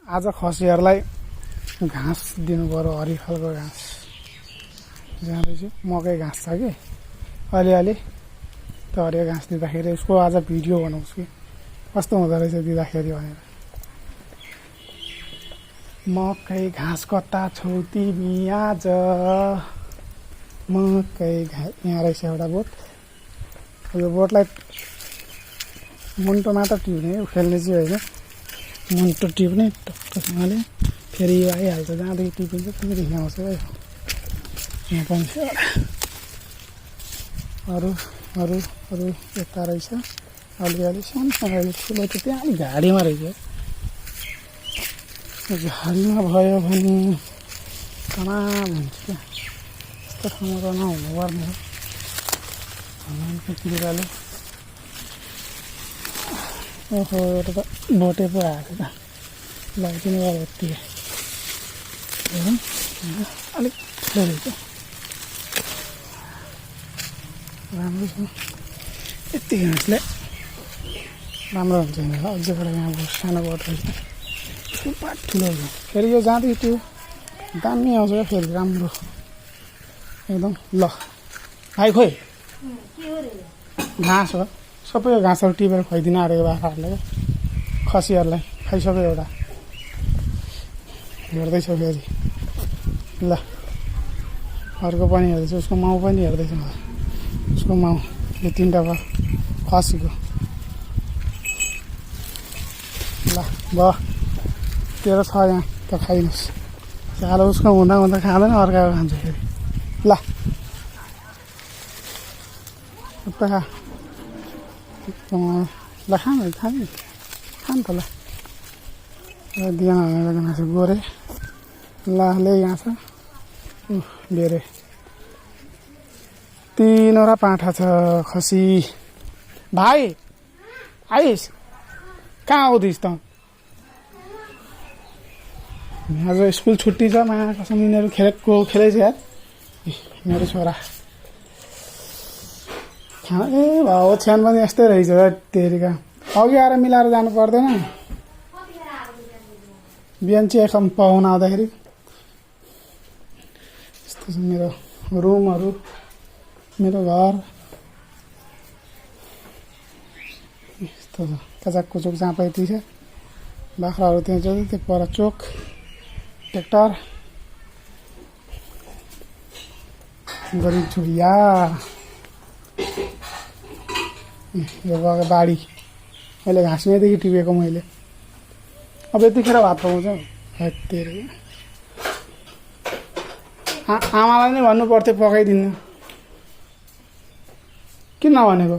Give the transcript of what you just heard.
आज खसीहरूलाई घाँस दिनु पर्यो, हरियो खालको घाँस जाँदैछु। मकै घाँस छ कि अलिअलि त हरियो घाँस दिँदाखेरि उसको आज भिडियो बनाउँछु कि कस्तो हुँदो रहेछ दिँदाखेरि भनेर। मकै घाँस कता छौ तिमी आज, मकै घाँस यहाँ रहेछ एउटा बोट। यो बोटलाई मुन्टोमा त टिप्ने उखेल्ने चाहिँ होइन, मुन्टो टिप्ने टक्कसँगले फेरि यो आइहाल्छ, जहाँदेखि टिपिन्छ त्यहाँदेखि आउँछ है। यहाँ पनि छ अरू अरू अरू यता रहेछ अलिअलि सानो ठुलो त त्यहाँ अलिक घाडीमा रहेछ। घाडीमा भयो भने तमाम हुन्छ क्या, यस्तो ठाउँमा त नहुनु पर्ने हो भगवान्को कृपाले। ओहो एउटा त बोटे पो आएको त लगाइदिनु भयो यत्तिकै, अलिक ठुलो रहेछ, राम्रो छ। यति घाँसले राम्रो हुन्छ यिनीहरू। अझैबाट यहाँ सानो बोट रहेछ, पाट ठुलो हुन्छ। फेरि यो जाँदै त्यो दामी आउँछ क्या फेरि राम्रो एकदम। ल भाइ खोइ घाँस हो, सबै घाँसहरू टिपेर खुवाइदिन आँटेको बाख्राहरूलाई खसीहरूलाई खाइसक्यो एउटा, हेर्दैछ फेरि। ल अर्को पनि हेर्दैछ, उसको माउ पनि हेर्दैछ मलाई, उसको माउ यो तिनवटा भयो खसीको। ल भयो तेरो छ यहाँ त खाइदिनुहोस्। साह्रो उसको हुँदा हुँदा खाँदैन, अर्काको खान्छ फेरि। ल उता खा, ल खानु खाने खानु त। ल दिएन भनेर मासु गोरे। ल ल्याइ यहाँ छ बेरे, तीनवटा पाठा छ खसी। भाइ आइस, कहाँ आउँदैछ त? आज स्कुल छुट्टी छ, मा कसम यिनीहरू खेलेछ यार मेरो छोरा। ए भाउ ओछ्यान पनि यस्तै रहेछ तेरिका, अघि आएर मिलाएर जानु पर्दैन? बिहान चाहिँ एकदम पाहुना आउँदाखेरि यस्तो छ मेरो रुमहरू, मेरो घर यस्तो छ। कचाक कुचुक जहाँ पाइ त्यही छ, बाख्राहरू त्यहाँ छ, त्यो पर चोक ट्र्याक्टर गरिब छु या। यो गएको बाढी मैले घाँसमै टिपेको मैले। अब यतिखेर भात पाउँछ तेरो। आमालाई नै भन्नु पर्थ्यो पकाइदिनु, किन नभनेको?